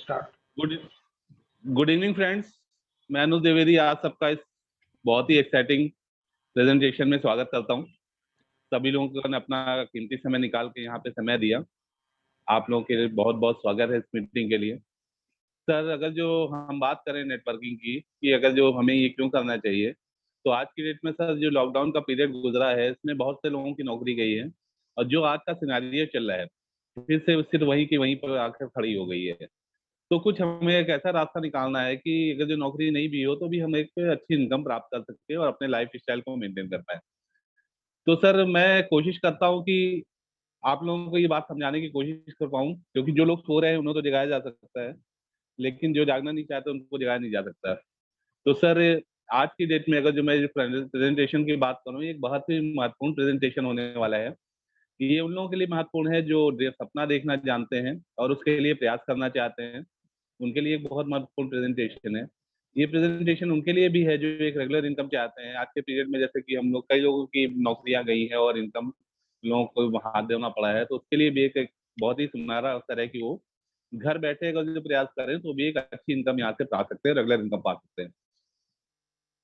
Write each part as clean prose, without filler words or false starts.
Start. Good good evening friends. मैं अनुज द्विवेदी आज सबका इस बहुत ही एक्साइटिंग प्रेजेंटेशन में स्वागत करता हूं। सभी लोगों ने अपना कीमती समय निकाल के यहाँ पे समय दिया। आप लोगों के लिए बहुत बहुत स्वागत है इस मीटिंग के लिए। सर, अगर जो हम बात करें नेटवर्किंग की कि अगर जो हमें ये क्यों करना चाहिए, तो आज की डेट में सर जो लॉकडाउन का पीरियड गुजरा है इसमें बहुत से लोगों की नौकरी गई है और जो आज का सिनेरियो चल रहा है फिर से सिर्फ वहीं की वहीं पर आकर खड़ी हो गई है। तो कुछ हमें एक ऐसा रास्ता निकालना है कि अगर जो नौकरी नहीं भी हो तो भी हम एक अच्छी इनकम प्राप्त कर सकते हैं और अपने लाइफ स्टाइल को मेंटेन कर पाए। तो सर मैं कोशिश करता हूँ कि आप लोगों को ये बात समझाने की कोशिश कर पाऊँ, क्योंकि जो लोग सो रहे हैं उन्हें तो जगाया जा सकता है, लेकिन जो जागना नहीं चाहते उनको जगाया नहीं जा सकता। तो सर आज की डेट में अगर जो मैं प्रेजेंटेशन की बात करूँ, ये एक बहुत ही महत्वपूर्ण प्रेजेंटेशन होने वाला है। ये उन लोगों के लिए महत्वपूर्ण है जो सपना देखना जानते हैं और उसके लिए प्रयास करना चाहते हैं। उनके लिए एक बहुत महत्वपूर्ण प्रेजेंटेशन है। ये प्रेजेंटेशन उनके लिए भी है जो एक रेगुलर इनकम चाहते हैं। आज के पीरियड में जैसे कि हम लोग कई लोगों की नौकरियां गई हैं और इनकम लोगों को हाथ देना पड़ा है, तो उसके लिए भी एक बहुत ही सुनहरा अवसर है कि वो घर बैठे अगर जो प्रयास करें तो भी एक अच्छी इनकम यहाँ से पा सकते हैं, रेगुलर इनकम पा सकते हैं।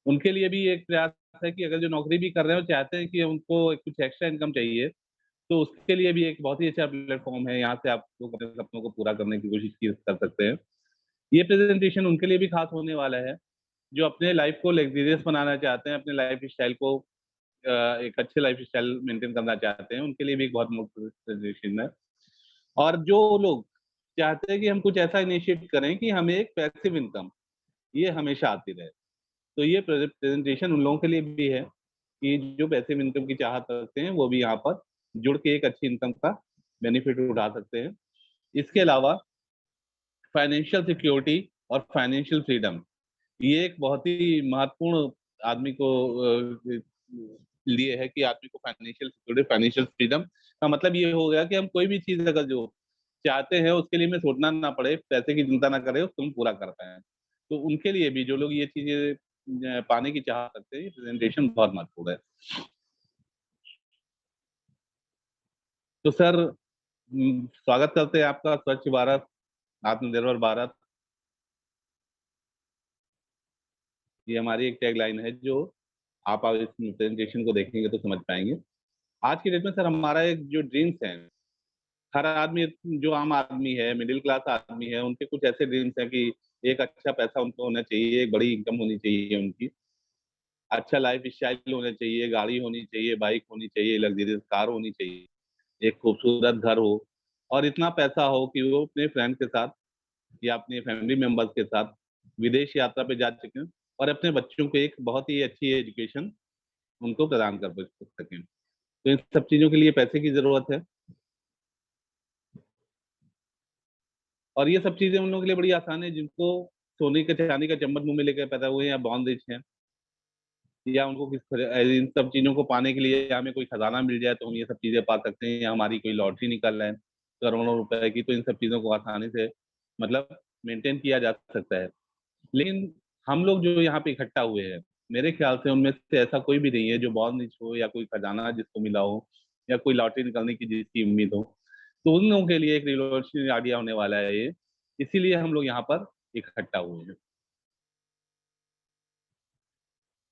उनके लिए भी एक प्रयास है कि अगर जो नौकरी भी कर रहे हो चाहते हैं कि उनको कुछ एक्स्ट्रा इनकम चाहिए, तो उसके लिए भी एक बहुत ही अच्छा प्लेटफॉर्म है। यहाँ से आप लोग अपने सपनों को पूरा करने की कोशिश कर सकते हैं। ये प्रेजेंटेशन उनके लिए भी खास होने वाला है जो अपने लाइफ को लग्जरियस बनाना चाहते हैं, अपने लाइफ स्टाइल को एक अच्छे लाइफ स्टाइल मेंटेन करना चाहते हैं। उनके लिए भी एक बहुत मुख्य प्रेजेंटेशन है। और जो लोग चाहते हैं कि हम कुछ ऐसा इनिशिएट करें कि हमें एक पैसिव इनकम ये हमेशा आती रहे, तो ये प्रेजेंटेशन उन लोगों के लिए भी है कि जो पैसिव इनकम की चाहत रखते हैं वो भी यहाँ पर जुड़ के एक अच्छी इनकम का बेनिफिट उठा सकते हैं। इसके अलावा फाइनेंशियल सिक्योरिटी और फाइनेंशियल फ्रीडम ये एक बहुत ही महत्वपूर्ण आदमी को लिए है कि आदमी को फाइनेंशियल सिक्योरिटी फाइनेंशियल फ्रीडम का मतलब ये हो गया कि हम कोई भी चीज अगर जो चाहते हैं उसके लिए हमें सोचना ना पड़े, पैसे की चिंता ना करें, उसको हम पूरा कर पाए। तो उनके लिए भी जो लोग ये चीजें पाने की चाह सकते हैं, ये प्रेजेंटेशन बहुत महत्वपूर्ण है। तो सर स्वागत करते हैं आपका स्वच्छ भारत आत्मनिर्भर भारत। ये हमारी एक टैगलाइन है जो आप इस प्रेजेंटेशन को देखेंगे तो समझ पाएंगे। आज की डेट में सर हमारा एक जो ड्रीम्स है, हर आदमी जो आम आदमी है, मिडिल क्लास आदमी है, उनके कुछ ऐसे ड्रीम्स हैं कि एक अच्छा पैसा उनको होना चाहिए, एक बड़ी इनकम होनी चाहिए उनकी, अच्छा लाइफ स्टाइल होना चाहिए, गाड़ी होनी चाहिए, बाइक होनी चाहिए, लग्जरियस कार होनी चाहिए, एक खूबसूरत घर हो और इतना पैसा हो कि वो अपने फ्रेंड के साथ या अपने फैमिली मेंबर्स के साथ विदेश यात्रा पे जा सकें और अपने बच्चों को एक बहुत ही अच्छी एजुकेशन उनको प्रदान कर सकें। तो इन सब चीजों के लिए पैसे की जरूरत है और ये सब चीजें उन लोगों के लिए बड़ी आसान है जिनको सोने के चांदी का चम्मच मुंह में लेकर पैदा हुए हैं या बॉन्ड रिच हैं, या उनको इन सब चीजों को पाने के लिए या हमें कोई खजाना मिल जाए तो हम ये सब चीजें पा सकते हैं, या हमारी कोई लॉटरी निकल रहा है करोड़ों रुपए की, तो इन सब चीजों को आसानी से मतलब मेंटेन किया जा सकता है। लेकिन हम लोग जो यहाँ पे इकट्ठा हुए हैं, मेरे ख्याल से उनमें से ऐसा कोई भी नहीं है जो बॉन्ड रिच हो या कोई खजाना जिसको मिला हो या कोई लॉटरी निकलने की जिसकी उम्मीद हो। तो उन लोगों के लिए एक रिवॉल्यूशनरी आइडिया होने वाला है ये, इसीलिए हम लोग यहाँ पर इकट्ठा हुए हैं।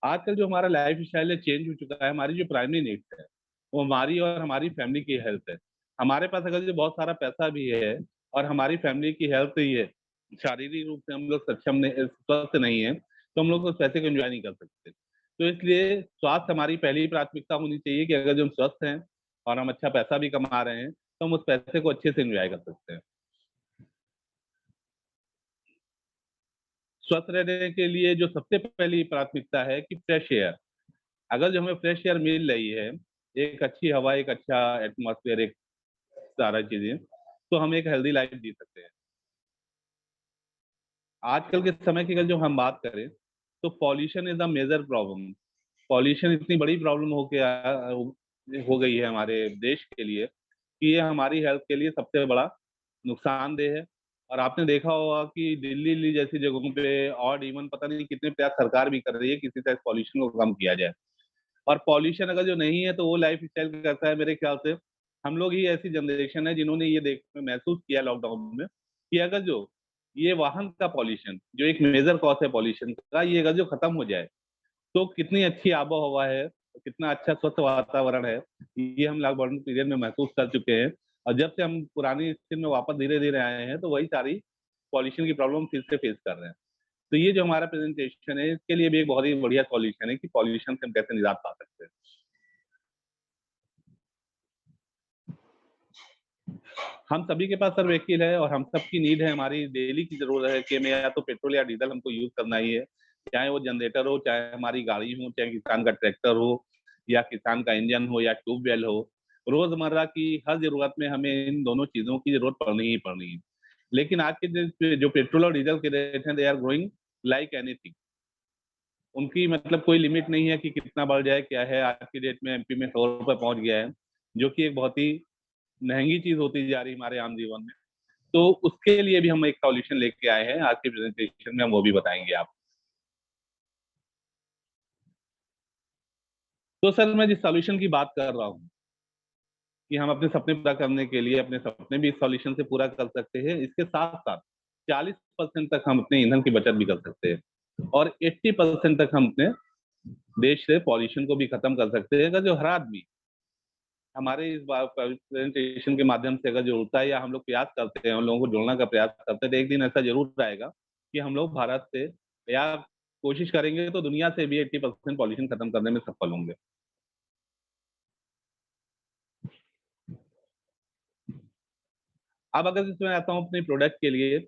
आजकल जो हमारा लाइफ स्टाइल है चेंज हो चुका है। हमारी जो प्राइमरी नीड्स है वो हमारी और हमारी फैमिली की हेल्थ है। हमारे पास अगर जो बहुत सारा पैसा भी है और हमारी फैमिली की हेल्थ ही है, शारीरिक रूप से हम लोग सक्षम नहीं, स्वस्थ नहीं है, तो हम लोग उस पैसे को एंजॉय नहीं कर सकते। तो इसलिए स्वास्थ्य हमारी पहली प्राथमिकता होनी चाहिए कि अगर जो हम स्वस्थ हैं और हम अच्छा पैसा भी कमा रहे हैं तो हम उस पैसे को अच्छे से एंजॉय कर सकते हैं। स्वस्थ रहने के लिए जो सबसे पहली प्राथमिकता है कि फ्रेश एयर। अगर जो हमें फ्रेश एयर मिल रही है, एक अच्छी हवा, एक अच्छा एटमॉस्फेयर, एक सारा चीजें, तो हम एक हेल्दी लाइफ जी सकते हैं। आजकल के समय की अगर जो हम बात करें तो pollution is a major problem. Pollution इतनी बड़ी प्रॉब्लम हो गई है हमारे देश के लिए कि ये हमारी हेल्थ के लिए सबसे बड़ा नुकसानदेह है। और आपने देखा होगा कि दिल्ली जैसी जगहों पे और इवन पता नहीं कितने प्रयास सरकार भी कर रही है किसी तरह पॉल्यूशन को कम किया जाए। और पॉल्यूशन अगर जो नहीं है तो वो लाइफ स्टाइल कैसा है, मेरे ख्याल से हम लोग ही ऐसी जनरेशन है जिन्होंने ये देख महसूस किया लॉकडाउन में कि अगर जो ये वाहन का पॉल्यूशन जो एक मेजर कॉज है पॉल्यूशन का, ये अगर जो खत्म हो जाए तो कितनी अच्छी आबो हवा है, कितना अच्छा स्वच्छ वातावरण है, ये हम लॉकडाउन पीरियड में महसूस कर चुके हैं। और जब से हम पुरानी स्थिति में वापस धीरे धीरे आए हैं तो वही सारी पॉल्यूशन की प्रॉब्लम फिर से फेस कर रहे हैं। तो ये जो हमारा प्रेजेंटेशन है इसके लिए भी एक बहुत ही बढ़िया सॉल्यूशन है कि पॉल्यूशन से हम कैसे निजात पा सकते हैं। हम सभी के पास सर व्हीकल है और हम सबकी नीड है, हमारी डेली की जरूरत है कि हमें या तो पेट्रोल या डीजल हमको यूज करना ही है, चाहे वो जनरेटर हो, चाहे हमारी गाड़ी हो, चाहे किसान का ट्रैक्टर हो, या किसान का इंजन हो, या ट्यूबवेल हो। रोजमर्रा की हर जरूरत में हमें इन दोनों चीजों की जरूरत पड़नी ही पड़नी है। लेकिन आज के जो पेट्रोल और डीजल के रेट हैं, they are growing like anything. उनकी मतलब कोई लिमिट नहीं है कि कितना बढ़ जाए क्या है। आज की डेट में एमपी में 100 रुपये पहुंच गया है, जो कि एक बहुत ही महंगी चीज होती जा रही है हमारे आम जीवन में। तो उसके लिए भी हम एक सॉल्यूशन लेके आए हैं, आज के प्रेजेंटेशन में हम वो भी बताएंगे आप। तो सर मैं जिस सॉल्यूशन की बात कर रहा हूँ कि हम अपने सपने पूरा करने के लिए अपने सपने भी इस सॉल्यूशन से पूरा कर सकते हैं, इसके साथ साथ 40% तक हम अपने ईंधन की बचत भी कर सकते हैं, और 80% तक हम अपने देश से पॉल्यूशन को भी खत्म कर सकते हैं। अगर जो हर आदमी हमारे इस बार प्रेजेंटेशन के माध्यम से अगर जुड़ता है या हम लोग प्रयास करते हैं, हम लोगों को जोड़ने का प्रयास करते हैं, तो एक दिन ऐसा जरूर आएगा कि हम लोग भारत से, या कोशिश करेंगे तो दुनिया से भी 80% पॉल्यूशन खत्म करने में सफल होंगे। अब अगर इसमें आता हूँ अपने प्रोडक्ट के लिए,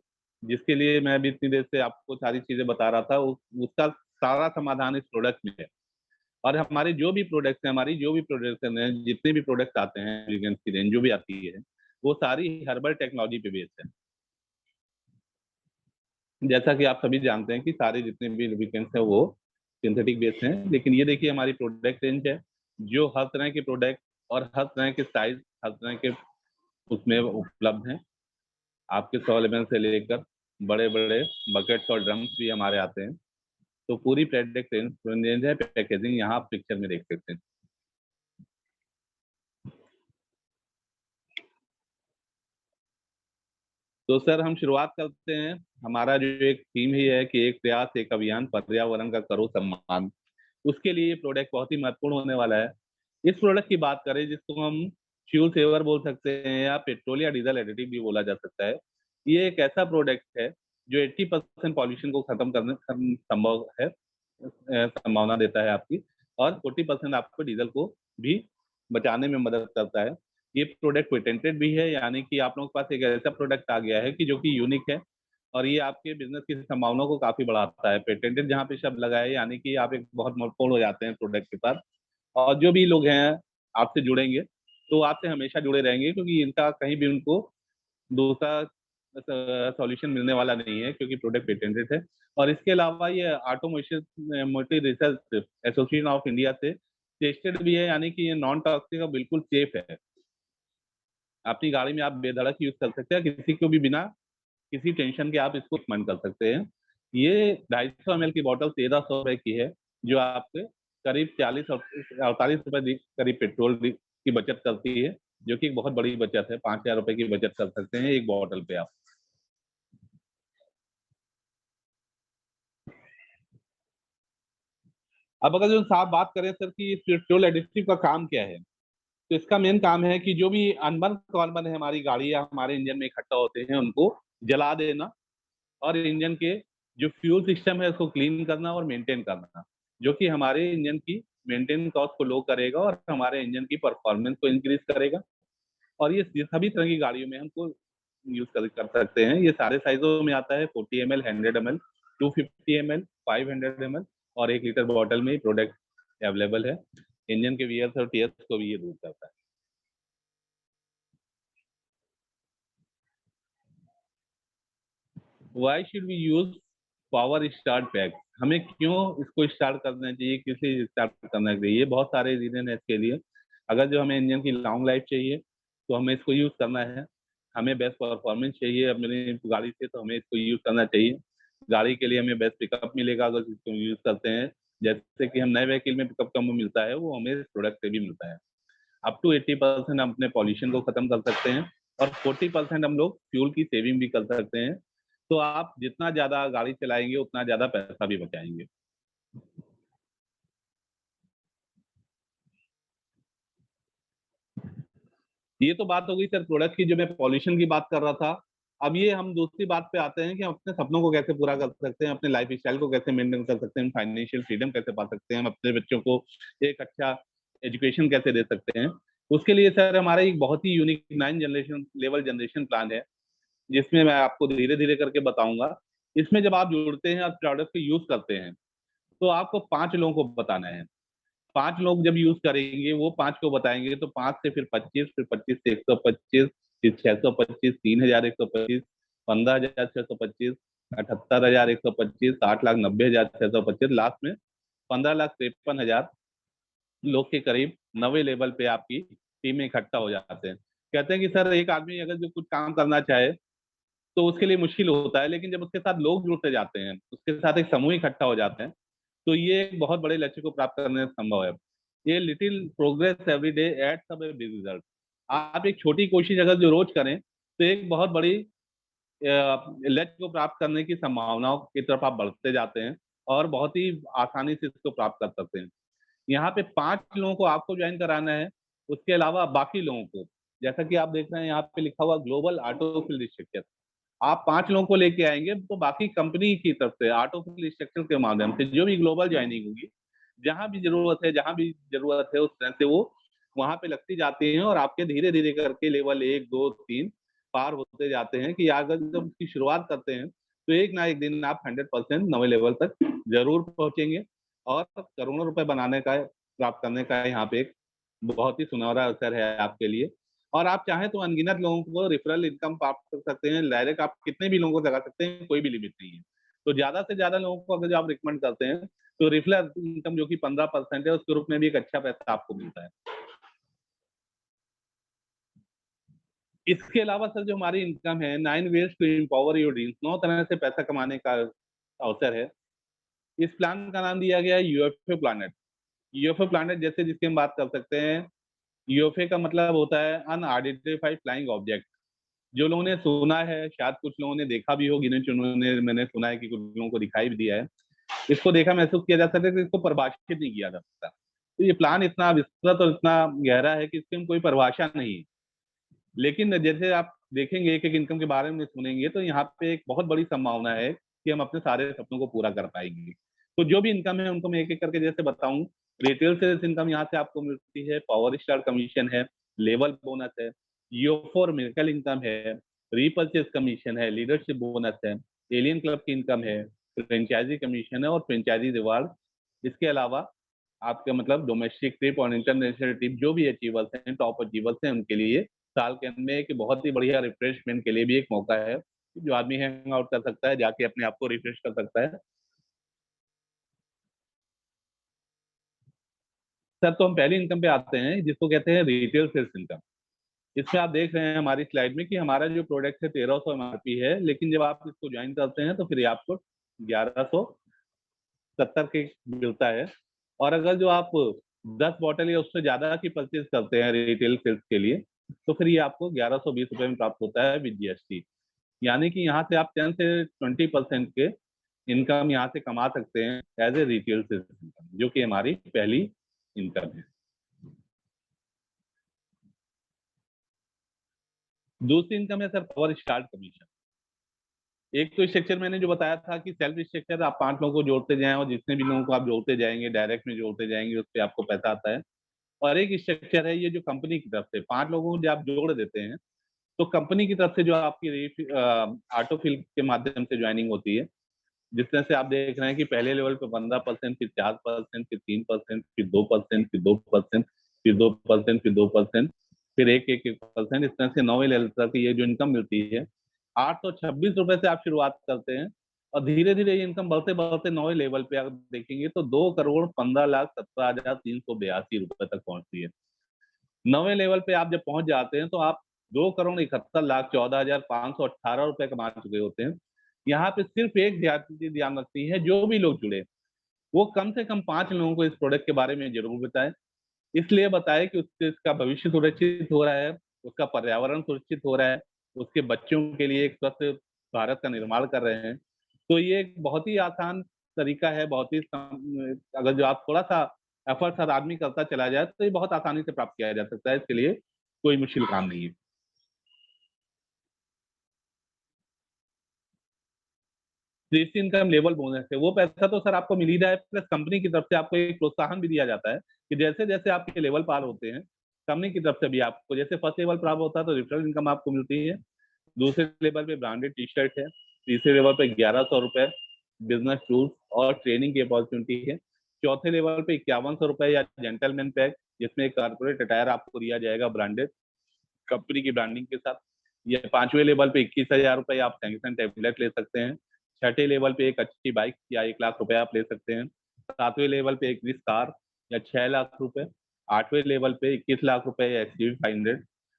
जिसके लिए मैं अभी इतनी देर से आपको सारी चीजें बता रहा था, उसका सारा समाधान इस प्रोडक्ट में है। और हमारे जो भी प्रोडक्ट्स हैं, हमारी जो भी प्रोडक्शन है, जितने भी प्रोडक्ट्स आते हैं, एलिगेंस की रेंज जो भी आती है, वो सारी हर्बल टेक्नोलॉजी पे बेस्ड है। जैसा कि आप सभी जानते हैं कि सारे जितने भी लुब्रिकेंट्स हैं वो सिंथेटिक बेस्ड हैं, लेकिन ये देखिए हमारी प्रोडक्ट रेंज है जो हर तरह के प्रोडक्ट और हर तरह के साइज, हर तरह के उसमें उपलब्ध हैं। आपके 100 लेवल से लेकर बड़े बड़े बकेट्स और ड्रम्स भी हमारे आते हैं। तो पूरी प्रोडक्ट रेंज है, पैकेजिंग यहाँ आप पिक्चर में देख सकते हैं। तो सर हम शुरुआत करते हैं। हमारा जो एक थीम ही है कि एक प्रयास एक अभियान, पर्यावरण का करो सम्मान। उसके लिए ये प्रोडक्ट बहुत ही महत्वपूर्ण होने वाला है। इस प्रोडक्ट की बात करें जिसको हम फ्यूल सेवर बोल सकते हैं या पेट्रोल या डीजल एडिटिव भी बोला जा सकता है, ये एक ऐसा प्रोडक्ट है जो 80% पॉल्यूशन को खत्म करने संभव है, संभावना देता है आपकी, और 40% आपको डीजल को भी बचाने में मदद करता है। ये प्रोडक्ट पेटेंटेड भी है, यानी कि आप लोगों के पास एक ऐसा प्रोडक्ट आ गया है कि जो कि यूनिक है, और ये आपके बिजनेस की संभावनाओं को काफी बढ़ाता है। पेटेंटेड जहाँ पे शब्द लगा है, यानी कि आप एक बहुत महत्वपूर्ण हो जाते हैं प्रोडक्ट के साथ। और जो भी लोग हैं आपसे जुड़ेंगे तो आपसे हमेशा जुड़े रहेंगे, क्योंकि इनका कहीं भी उनको दूसरा सॉल्यूशन मिलने वाला नहीं है, क्योंकि प्रोडक्ट पेटेंटेड है। और इसके अलावा ये automotive motive research association of India से टेस्टेड भी है, यानी कि ये नॉन टॉक्सिक और बिल्कुल सेफ है। अपनी गाड़ी में आप बेधड़क यूज कर सकते हैं, किसी को भी बिना किसी टेंशन के आप इसको रिकमेंड कर सकते हैं। ये 250 ml की बॉटल 1300 रुपए की है, जो आपके करीब 40 48 रुपए करीब पेट्रोल की बचत करती है, जो कि एक बहुत बड़ी बचत है। 5000 रुपए की बचत कर सकते हैं एक बॉटल पे आप। अब अगर जो साहब बात करें सर कि पेट्रोल एडिटिव का काम क्या है, तो इसका मेन काम है कि जो भी अनबन कार्बन है हमारी गाड़ी या हमारे इंजन में इकट्ठा होते हैं, उनको जला देना, और इंजन के जो फ्यूल सिस्टम है उसको क्लीन करना और मेंटेन करना, जो कि हमारे इंजन की मेंटेन कॉस्ट को लो करेगा और हमारे इंजन की परफॉर्मेंस को इंक्रीज करेगा। और ये सभी तरह की गाड़ियों में हमको यूज कर सकते हैं। ये सारे साइजों में आता है, 40 ml, 100 ml, 250 ml, 500 ml, और 1 लीटर बॉटल में प्रोडक्ट अवेलेबल है। इंजन के वियर्स और टीयर्स को भी ये दूर करता है। Why should we use power start pack? हमें क्यों इसको स्टार्ट करना चाहिए, किसे स्टार्ट करना चाहिए? ये बहुत सारे रीजन है इसके लिए। अगर जो हमें इंजन की लॉन्ग लाइफ चाहिए तो हमें इसको यूज करना है। हमें बेस्ट परफॉर्मेंस चाहिए अपनी गाड़ी से, तो हमें इसको यूज करना चाहिए। गाड़ी के लिए हमें बेस्ट पिकअप मिलेगा अगर इसको यूज करते हैं। जैसे कि हम नए व्हीकल में पिकअप कम मिलता है, वो हमें इस प्रोडक्ट से भी मिलता है। अप टू 80% हम अपने पॉल्यूशन को खत्म कर सकते हैं, और 40% हम लोग फ्यूल की सेविंग भी कर सकते हैं। तो आप जितना ज्यादा गाड़ी चलाएंगे उतना ज्यादा पैसा भी बचाएंगे। ये तो बात हो गई सर प्रोडक्ट की, जो मैं पॉल्यूशन की बात कर रहा था। अब ये हम दूसरी बात पे आते हैं कि हम अपने सपनों को कैसे पूरा कर सकते हैं, अपने लाइफ स्टाइल को कैसे मेंटेन कर सकते हैं, फाइनेंशियल फ्रीडम कैसे पा सकते हैं, हम अपने बच्चों को एक अच्छा एजुकेशन कैसे दे सकते हैं। उसके लिए सर हमारा एक बहुत ही यूनिक 9 जनरेशन प्लान है, जिसमें मैं आपको धीरे धीरे करके बताऊंगा। इसमें जब आप जुड़ते हैं और प्रोडक्ट को यूज करते हैं, तो आपको 5 लोगों को बताना है। 5 लोग जब यूज करेंगे, वो 5 को बताएंगे, तो 5 से फिर 25, फिर 25 से 125, फिर 625, 3125, 15,625, 78,125, 60,90,625, लास्ट में 15,53,000 लोग के करीब नवे लेवल पे आपकी टीम में इकट्ठा हो जाते हैं। कहते हैं कि सर एक आदमी अगर जो कुछ काम करना चाहे तो उसके लिए मुश्किल होता है, लेकिन जब उसके साथ लोग जुड़ते जाते हैं, उसके साथ एक समूह इकट्ठा हो जाते हैं, तो ये एक बहुत बड़े लक्ष्य को प्राप्त करने में संभव है। ये little progress every day adds up a big result. आप एक छोटी कोशिश अगर जो रोज करें, तो एक बहुत बड़ी लक्ष्य को प्राप्त करने की संभावनाओं की तरफ आप बढ़ते जाते हैं, और बहुत ही आसानी से इसको प्राप्त कर सकते हैं। यहाँ पे 5 लोगों को आपको ज्वाइन कराना है। उसके अलावा बाकी लोगों को, जैसा कि आप देख रहे हैं यहाँ पे लिखा हुआ ग्लोबल ऑटोफिल स्ट्रक्चर, आप 5 लोगों को लेके आएंगे, तो बाकी कंपनी की तरफ से ऑटोफिल स्ट्रक्चर के माध्यम से जो भी ग्लोबल ज्वाइनिंग होगी, जहां भी जरूरत है उस तरह से वो वहां पे लगती जाती हैं, और आपके धीरे धीरे करके लेवल 1, 2, 3 पार होते जाते हैं, कि अगर जब उसकी शुरुआत करते हैं, तो एक ना एक दिन आप 100% नवे लेवल तक जरूर पहुंचेंगे, और करोड़ों रुपए बनाने का, प्राप्त करने का यहाँ पे एक बहुत ही सुनहरा अवसर है आपके लिए। और आप चाहें तो अनगिनत लोगों को रेफरल इनकम प्राप्त कर सकते हैं, डायरेक्ट आप कितने भी लोगों को लगा सकते हैं, कोई भी लिमिट नहीं है। तो ज्यादा से ज्यादा लोगों को अगर जो आप रिकमेंड करते हैं, तो रेफरल इनकम जो कि 15% है, उसके रूप में भी एक अच्छा पैसा आपको मिलता है। इसके अलावा सर जो हमारी इनकम है, 9 ways to empower your dreams, 9 तरह से पैसा कमाने का अवसर है। इस प्लान का नाम दिया गया है यूएफए प्लानट। यूएफए प्लानट जैसे जिसकी हम बात कर सकते हैं, यूएफए का मतलब होता है अनआइडेंटिफाइड फ्लाइंग ऑब्जेक्ट। जो लोगों ने सुना है, शायद कुछ लोगों ने देखा भी हो, गिने चुने मैंने सुना है कि कुछ लोगों को दिखाई भी दिया है। इसको देखा महसूस किया जा सकता है कि इसको परिभाषित नहीं किया जा सकता। तो ये प्लान इतना विस्तृत और इतना गहरा है कि इसकी हम कोई परिभाषा नहीं है। लेकिन जैसे आप देखेंगे, एक एक इनकम के बारे में सुनेंगे, तो यहाँ पे एक बहुत बड़ी संभावना है कि हम अपने सारे सपनों को पूरा कर पाएंगे। तो जो भी इनकम है उनको मैं एक एक करके जैसे बताऊं। रिटेल सेल्स इनकम यहाँ से आपको मिलती है, पावर स्टार कमीशन है, लेवल बोनस है, यो फॉर मिरेकल इनकम है, रीपर्चेज कमीशन है, लीडरशिप बोनस है, एलियन क्लब की इनकम है, फ्रेंचाइजी कमीशन है, और फ्रेंचाइजी रिवार्ड। इसके अलावा आपके मतलब डोमेस्टिक ट्रिप और इंटरनेशनल ट्रिप, जो भी अचीवर्स हैं, टॉप अचीवर्स हैं, उनके लिए साल के अंत में एक बहुत ही बढ़िया रिफ्रेशमेंट के लिए भी एक मौका है, जो आदमी हैंग आउट कर सकता है, जाके अपने आप को रिफ्रेश कर सकता है। सर तो हम पहली इनकम पे आते हैं, जिसको कहते हैं रिटेल सेल्स इनकम। इसमें आप देख रहे हैं हमारी स्लाइड में कि हमारा जो प्रोडक्ट है 1300 एमआरपी है, लेकिन जब आप इसको ज्वाइन करते हैं, तो फिर ये आपको 1170 के मिलता है। और अगर जो आप 10 बॉटल या उससे ज्यादा की परचेज करते हैं रिटेल सेल्स के लिए, तो फिर ये आपको 1120 रुपये में प्राप्त होता है विद जीएसटी। यानी कि यहाँ से आप 10 से 20% के इनकम यहाँ से कमा सकते हैं as a retail sales income, जो कि हमारी पहली इनकम है। दूसरी इनकम है सर पावर स्टार्ट कमीशन। एक तो स्ट्रक्चर मैंने जो बताया था कि सेल्फ स्ट्रक्चर, आप 5 लोगों को जोड़ते जाएं, और जितने भी लोगों को आप जोड़ते जाएंगे, डायरेक्ट में जोड़ते जाएंगे, उस पर आपको पैसा आता है। और एक स्ट्रक्चर है ये जो कंपनी की तरफ से 5 लोगों को जब आप जोड़ देते हैं, तो कंपनी की तरफ से जो आपकी ऑटोफिल के माध्यम से ज्वाइनिंग होती है, जिस तरह से आप देख रहे हैं कि पहले लेवल पे 15%, फिर 4%, फिर 3%, फिर 2%, फिर 2%, फिर 2%, फिर 2%, फिर एक परसेंट, इस तरह से 9वें लेवल तक ये जो इनकम मिलती है, 826 रुपए से आप शुरुआत करते हैं। और धीरे धीरे ये इनकम बढ़ते बढ़ते 9वें लेवल पे आप देखेंगे तो 2,15,17,382 रुपए तक पहुंचती है। 9वें लेवल पे आप जब पहुंच जाते हैं, तो आप 2,71,14,518 रुपए कमा चुके होते हैं। यहाँ पे सिर्फ एक ध्यान रखती है, जो भी लोग जुड़े, वो कम से कम 5 लोगों को इस प्रोडक्ट के बारे में जरूर बताएं। इसलिए बताएं कि उससे इसका भविष्य सुरक्षित हो रहा है, उसका पर्यावरण सुरक्षित हो रहा है, उसके बच्चों के लिए एक स्वस्थ भारत का निर्माण कर रहे हैं। तो ये एक बहुत ही आसान तरीका है, बहुत ही अगर जो आप थोड़ा सा एफर्ट हर आदमी करता चला जाए तो ये बहुत आसानी से प्राप्त किया जा सकता है। इसके लिए कोई मुश्किल काम नहीं है। जिस इनकम लेवल बोनस है वो पैसा तो सर आपको मिल ही रहा है, प्लस कंपनी की तरफ से आपको एक प्रोत्साहन भी दिया जाता है कि जैसे जैसे आपके लेवल पार होते हैं कंपनी की तरफ से भी आपको, जैसे फर्स्ट लेवल प्राप्त होता है तो रेफरल इनकम आपको मिलती है, दूसरे लेवल पे ब्रांडेड टी शर्ट है, तीसरे लेवल पे 1100 रुपए बिजनेस टूल्स और ट्रेनिंग की अपॉर्चुनिटी है, चौथे लेवल पे 5100 रुपए या जेंटलमैन पैक जिसमें कारपोरेट अटायर आपको दिया जाएगा ब्रांडेड कंपनी की ब्रांडिंग के साथ। ये पांचवें लेवल पे 21,000 रुपए आप सैमसंग टैबलेट ले सकते हैं। छठे लेवल पे एक अच्छी बाइक या 1 लाख रुपए आप ले सकते हैं। सातवें लेवल पे एक निजी कार या 6 लाख रुपए। आठवें लेवल पे 21 लाख रुपए या XUV 500।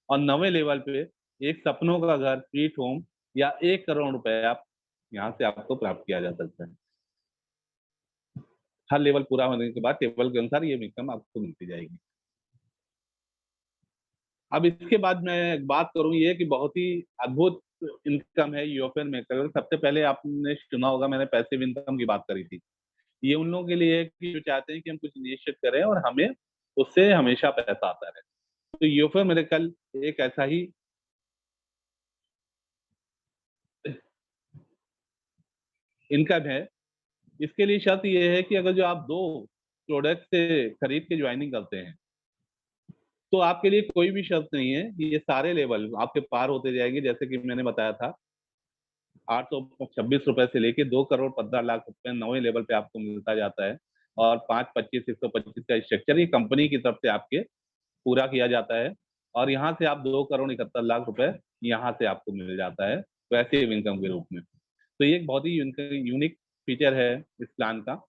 और नवे लेवल पे एक सपनों का घर स्वीट होम या 1 करोड़ रुपए आप यहाँ से आपको प्राप्त किया जा सकता है। हर लेवल पूरा होने के बाद टेबल के अनुसार ये इनकम आपको मिलती जाएगी। अब इसके बाद मैं बात करूं ये कि बहुत ही अद्भुत इनकम है यूएफएन में। सबसे पहले आपने सुना होगा मैंने पैसिव इनकम की बात करी थी। ये उन लोगों के लिए है कि जो चाहते हैं कि हम कुछ निश्चित करें और हमें उससे हमेशा पैसा आता रहे। तो यूएफएन मेरे कल एक ऐसा ही इनकम है। इसके लिए शर्त ये है कि अगर जो आप दो प्रोडक्ट से खरीद के ज्वाइनिंग करते हैं तो आपके लिए कोई भी शर्त नहीं है, ये सारे लेवल आपके पार होते जाएंगे। जैसे कि मैंने बताया था 826 रुपए से लेके 2 करोड़ 15 लाख रुपए नौवे लेवल पे आपको मिलता जाता है। और 5, 25, 125 का स्ट्रक्चर ये कंपनी की तरफ से आपके पूरा किया जाता है। और यहाँ से आप 2 करोड़ 71 लाख रुपए यहाँ से आपको मिल जाता है वैसे इनकम के रूप में। तो ये एक बहुत ही यूनिक फीचर है इस प्लान का।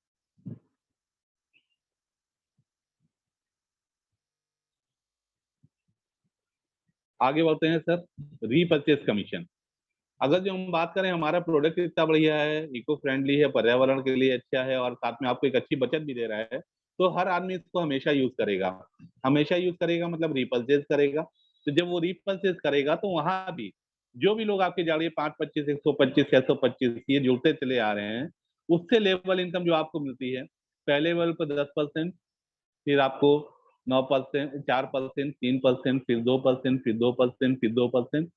आगे बढ़ते हैं सर, रीपर्चेज कमीशन। अगर जो हम बात करें हमारा प्रोडक्ट इतना बढ़िया है, इको फ्रेंडली है, पर्यावरण के लिए अच्छा है और साथ में आपको एक अच्छी बचत भी दे रहा है, तो हर आदमी इसको हमेशा यूज करेगा। हमेशा यूज करेगा मतलब रीपर्चेज करेगा। तो जब वो रीपर्चेज करेगा तो वहां भी जो भी लोग आपके जाड़िए 5, 25, 125, 625 ये जुड़ते चले आ रहे हैं, उससे लेवल इनकम जो आपको मिलती है, पहले लेवल पर 10%, फिर आपको 9%, 4%, 3%, फिर 2%, फिर 2%, फिर 2%,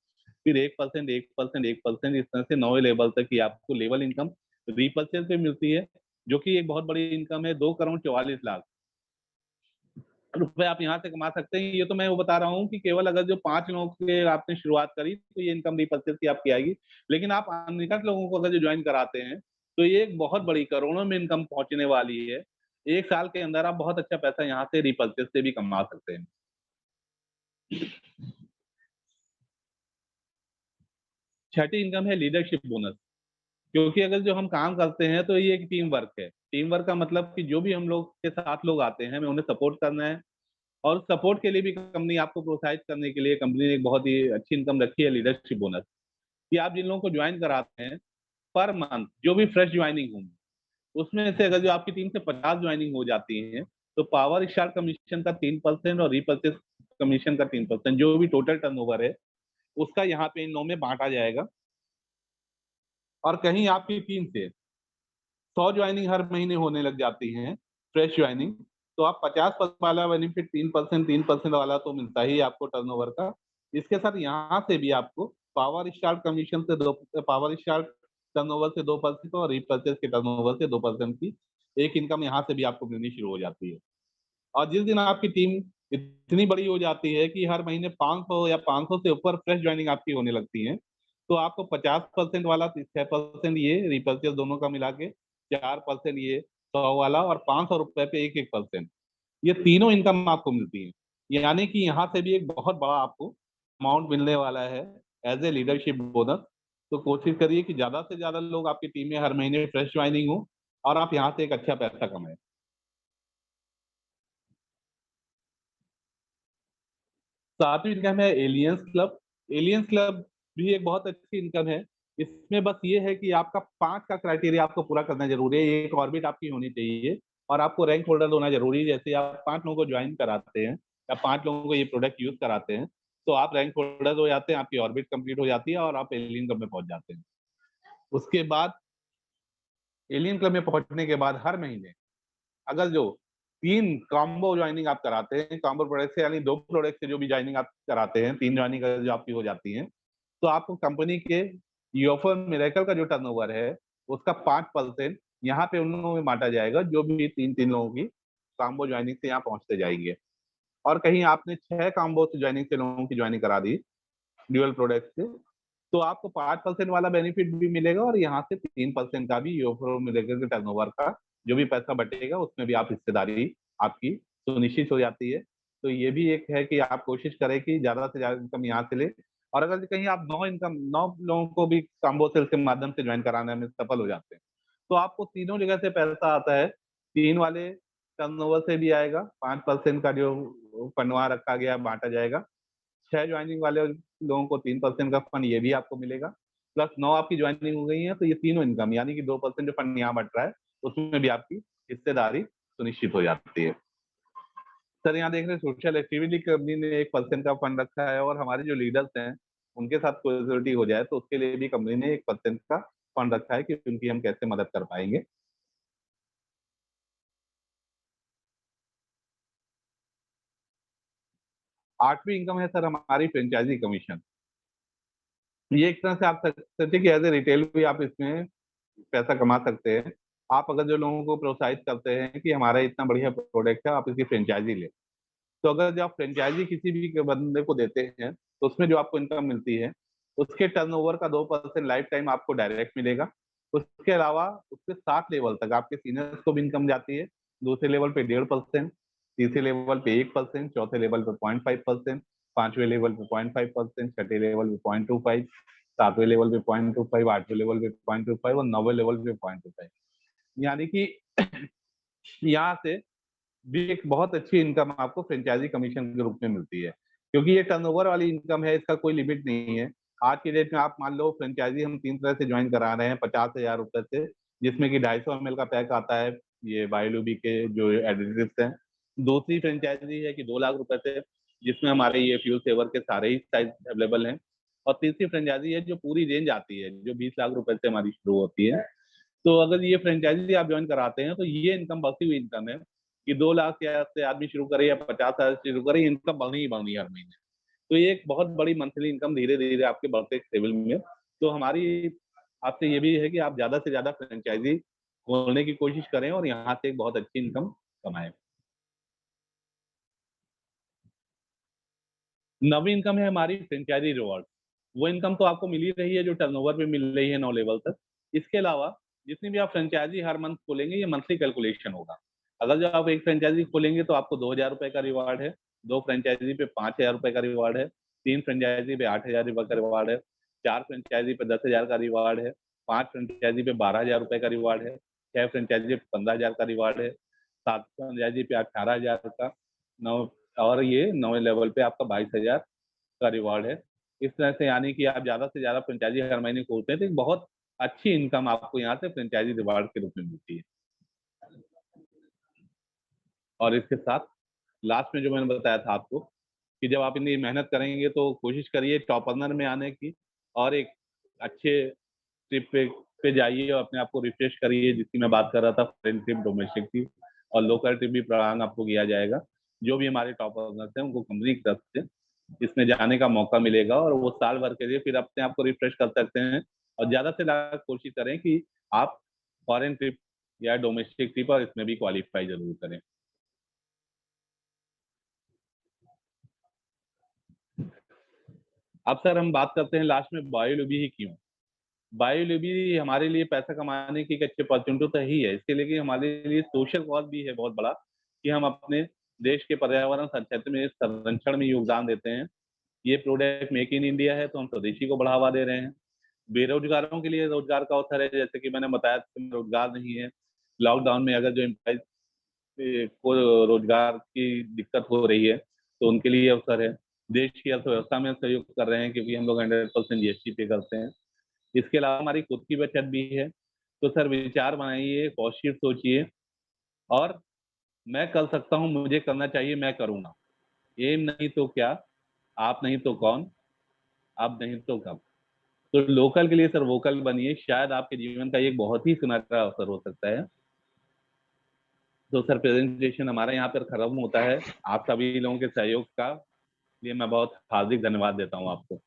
फिर 1%, 1%, 1%, इस तरह से नौवे लेवल तक की आपको लेवल इनकम रीपर्चेज पे मिलती है, जो कि एक बहुत बड़ी इनकम है। 2 करोड़ 44 लाख रुपए आप यहाँ से कमा सकते हैं। ये तो मैं वो बता रहा हूँ कि केवल अगर जो 5 लोगों के आपने शुरुआत करी तो ये इनकम रीपर्चेज की आपकी आएगी। लेकिन आप अनगिनत लोगों को अगर जो ज्वाइन कराते हैं तो ये एक बहुत बड़ी करोड़ों में इनकम पहुंचने वाली है। एक साल के अंदर आप बहुत अच्छा पैसा यहाँ से रीपर्चेज से भी कमा सकते हैं। छठी इनकम है लीडरशिप बोनस। क्योंकि अगर जो हम काम करते हैं तो ये एक टीम वर्क है। टीम वर्क का मतलब कि जो भी हम लोग के साथ लोग आते हैं हमें उन्हें सपोर्ट करना है। और सपोर्ट के लिए भी कंपनी आपको प्रोत्साहित करने के लिए कंपनी ने एक बहुत ही अच्छी इनकम रखी है लीडरशिप बोनस, कि आप जिन लोगों को ज्वाइन कराते हैं पर मंथ जो भी फ्रेश ज्वाइनिंग होंगी उसमें से अगर जो आपकी टीम से 50 ज्वाइनिंग हो जाती है तो पावर स्टार कमीशन का 3% और रीपर्चेज कमीशन का 3%, जो भी टोटल टर्नओवर है उसका यहाँ पे इन नौ में बांटा जाएगा। और कहीं आपकी टीम से 100 ज्वाइनिंग हर महीने होने लग जाती हैं, फ्रेश ज्वाइनिंग, तो आप 50% वाला बेनिफिट 3% वाला तो मिलता ही है आपको टर्नओवर का। इसके साथ यहाँ से भी आपको पावर स्टार कमीशन से 2, पावर स्टार टर्नओवर से 2% और रिपर्चेज के टर्नओवर से 2% की एक इनकम यहाँ से भी आपको मिलनी शुरू हो जाती है। और जिस दिन आपकी टीम इतनी बड़ी हो जाती है कि हर महीने 500 या 500 से ऊपर फ्रेश ज्वाइनिंग आपकी होने लगती है, तो आपको 50% वाला 6% ये रिपर्चेज दोनों का मिला के, 4% ये 100 वाला और 500 रुपए पे 1-1%, ये तीनों इनकम आपको मिलती है। यानी कि यहाँ से भी एक बहुत बड़ा आपको अमाउंट मिलने वाला है एज ए लीडरशिप बोनस। तो कोशिश करिए कि ज्यादा से ज्यादा लोग आपकी टीम में हर महीने फ्रेश ज्वाइनिंग हो और आप यहाँ से एक अच्छा पैसा कमाएं। सातवीं इनकम है एलियंस क्लब। एलियंस क्लब भी एक बहुत अच्छी इनकम है। इसमें बस ये है कि आपका 5 का क्राइटेरिया आपको पूरा करना जरूरी है। एक ऑर्बिट आपकी होनी चाहिए और आपको रैंक होल्डर होना जरूरी है। जैसे आप 5 लोगों को ज्वाइन कराते हैं या 5 लोगों को ये प्रोडक्ट यूज कराते हैं तो आप रैंक होल्डर हो जाते हैं, आपकी ऑर्बिट कंप्लीट हो जाती है और आप एलियन क्लब में पहुंच जाते हैं। उसके बाद एलियन क्लब में पहुंचने के बाद हर महीने अगर जो 3 कॉम्बो ज्वाइनिंग आप कराते हैं, कॉम्बो प्रोडक्ट से यानी 2 प्रोडक्ट से जो भी ज्वाइनिंग आप कराते हैं, 3 ज्वाइनिंग जो आपकी हो जाती है, तो आपको कंपनी के यूएफओ मिरेकल का जो टर्नओवर है उसका 5% यहाँ पे उन लोगों में बांटा जाएगा, जो भी 3 लोगों की कॉम्बो ज्वाइनिंग से यहाँ पहुंचते जाएंगे। और कहीं आपने 6 कॉम्बो से ज्वाइनिंग से लोगों की ज्वाइनिंग करा दी ड्यूअल प्रोडक्ट से, तो आपको 5% वाला बेनिफिट भी मिलेगा और यहाँ से 3% का भी यूएफओ मिरेकल के टर्नओवर का जो भी पैसा बटेगा उसमें भी आप हिस्सेदारी आपकी सुनिश्चित हो जाती है। तो ये भी एक है कि आप कोशिश करें कि ज्यादा से ज्यादा इनकम यहाँ से ले। और अगर कहीं आप 9 लोगों को भी कॉम्बो सेल के माध्यम से ज्वाइन कराने में सफल हो जाते हैं, तो आपको तीनों जगह से पैसा आता है। 3 वाले टर्नओवर से भी आएगा, 5% का जो फंडवा रखा गया बांटा जाएगा, 6 ज्वाइनिंग वाले लोगों को 3% का फंड ये भी आपको मिलेगा, प्लस 9 आपकी ज्वाइनिंग हो गई है, तो ये तीनों इनकम यानी कि 2% जो फंड यहाँ बट रहा है उसमें भी आपकी हिस्सेदारी सुनिश्चित हो जाती है। सर यहाँ देख रहे हैं सोशल एक्टिविटी कंपनी ने 1% का फंड रखा है, और हमारे जो लीडर्स हैं उनके साथ कोऑर्डिनेट हो जाए तो उसके लिए भी कंपनी ने 1% का फंड रखा है कि उनकी हम कैसे मदद कर पाएंगे। आठवीं इनकम है सर हमारी फ्रेंचाइजी कमीशन। ये एक तरह से आप सकते कि एज ए रिटेल भी आप इसमें पैसा कमा सकते हैं। आप अगर जो लोगों को प्रोत्साहित करते हैं कि हमारा इतना बढ़िया प्रोडक्ट है, आप इसकी फ्रेंचाइजी ले, तो अगर जब आप फ्रेंचाइजी किसी भी बंदे को देते हैं तो उसमें जो आपको इनकम मिलती है उसके टर्नओवर का 2% लाइफ टाइम आपको डायरेक्ट मिलेगा। उसके अलावा उसके 7 लेवल तक आपके सीनियर्स को भी इनकम जाती है। दूसरे लेवल पे 1.5%, तीसरे लेवल पे 1%, चौथे लेवल पे 0.5%, पांचवें लेवल पे 0.5%, छठे लेवल पे 0.25, सातवें लेवल पे 0.25, आठवें लेवल पे 0.25 और 9वें लेवल पे 0.25। यानी कि यहाँ से भी एक बहुत अच्छी इनकम आपको फ्रेंचाइजी कमीशन के रूप में मिलती है, क्योंकि ये टर्नओवर वाली इनकम है, इसका कोई लिमिट नहीं है। आज की डेट में आप मान लो फ्रेंचाइजी हम 3 तरह से ज्वाइन करा रहे हैं 50,000 रुपए से, जिसमें कि 250 ml का पैक आता है, ये बायोलूबी के जो एडिटिव्स हैं। दूसरी फ्रेंचाइजी है कि 2 लाख रुपए से, जिसमें हमारे ये फ्यूल सेवर के सारे ही साइज अवेलेबल हैं। और तीसरी फ्रेंचाइजी है जो पूरी रेंज आती है, जो 20 लाख रुपए से हमारी शुरू होती है। तो अगर ये फ्रेंचाइजी आप ज्वाइन कराते हैं तो ये इनकम बढ़ती हुई इनकम है कि 2 लाख से आदमी शुरू करे या 50,000 से शुरू करे, इनकम बढ़नी ही बढ़नी है हर महीने। तो ये एक बहुत बड़ी मंथली इनकम धीरे धीरे आपके बढ़ते लेवल में। तो हमारी आपसे ये भी है कि आप ज्यादा से ज्यादा फ्रेंचाइजी खोलने की कोशिश करें और यहाँ से एक बहुत अच्छी इनकम कमाएं। नवी इनकम है हमारी फ्रेंचाइजी रिवॉर्ड। वो इनकम तो आपको मिल ही रही है जो टर्नओवर पे मिल रही है 9 लेवल तक। इसके अलावा जितनी भी आप फ्रेंचाइजी हर मंथ खोलेंगे ये मंथली कैलकुलेशन होगा। अगर जब आप एक फ्रेंचाइजी खोलेंगे तो आपको 2,000 रुपए का रिवार्ड है, 2 फ्रेंचाइजी पे 5,000 रुपए का रिवार्ड है, 3 फ्रेंचाइजी पे 8,000 रुपए का रिवार्ड है, 4 फ्रेंचाइजी पे 10,000 का रिवार्ड है, 5 फ्रेंचाइजी पे 12,000 रुपए का रिवार्ड है, 6 फ्रेंचाइजी पे 15,000 का रिवार्ड है, 7 फ्रेंचाइजी पे 18,000 का, 9 और ये 9वें लेवल पे आपका 22,000 का रिवार्ड है। इस तरह से यानी कि आप ज्यादा से ज्यादा फ्रेंचाइजी हर महीने खोलते हैं तो एक बहुत अच्छी इनकम आपको यहाँ से फ्रेंचाइजी रिवार्ड के रूप में मिलती है। और इसके साथ लास्ट में जो मैंने बताया था आपको कि जब आप इतनी मेहनत करेंगे तो कोशिश करिए टॉप अर्नर में आने की, और एक अच्छे ट्रिप पे जाइए और अपने आप को रिफ्रेश करिए, जिसकी मैं बात कर रहा था, फॉरेन ट्रिप, डोमेस्टिक ट्रिप और लोकल ट्रिप भी प्रदान आपको किया जाएगा। जो भी हमारे टॉप अर्नर्स हैं उनको कंपनी की तरफ से इसमें जाने का मौका मिलेगा और वो साल भर के लिए फिर अपने आप को रिफ्रेश कर सकते हैं। और ज्यादा से ज्यादा कोशिश करें कि आप फॉरेन ट्रिप या डोमेस्टिक ट्रिप और इसमें भी क्वालिफाई जरूर करें। अब सर हम बात करते हैं लास्ट में बायोलॉजी ही क्यों। बायोलॉजी हमारे लिए पैसा कमाने की एक अच्छी अपॉर्चुनिटी तो ही है, इसके लिए कि हमारे लिए सोशल कॉज भी है बहुत बड़ा, कि हम अपने देश के पर्यावरण संरक्षण में संरक्षण में योगदान देते हैं। ये प्रोडक्ट मेक इन इंडिया है तो हम स्वदेशी को बढ़ावा दे रहे हैं। बेरोजगारों के लिए रोजगार का अवसर है, जैसे कि मैंने बताया रोजगार नहीं है, लॉकडाउन में अगर जो एम्प्लॉइज को रोजगार की दिक्कत हो रही है तो उनके लिए अवसर है। देश की अर्थव्यवस्था में सहयोग कर रहे हैं क्योंकि हम लोग 100% जीएसटी पे करते हैं। इसके अलावा हमारी खुद की बचत भी है। तो सर विचार बनाइए, पॉजिटिव सोचिए और मैं कर सकता हूँ, मुझे करना चाहिए, मैं करूंगा। एम नहीं तो क्या, आप नहीं तो कौन, अब नहीं तो कब। तो लोकल के लिए सर वोकल बनिए, शायद आपके जीवन का ये एक बहुत ही सुनहरा अवसर हो सकता है। तो सर प्रेजेंटेशन हमारा यहाँ पर खत्म होता है। आप सभी लोगों के सहयोग का लिए मैं बहुत हार्दिक धन्यवाद देता हूँ आपको।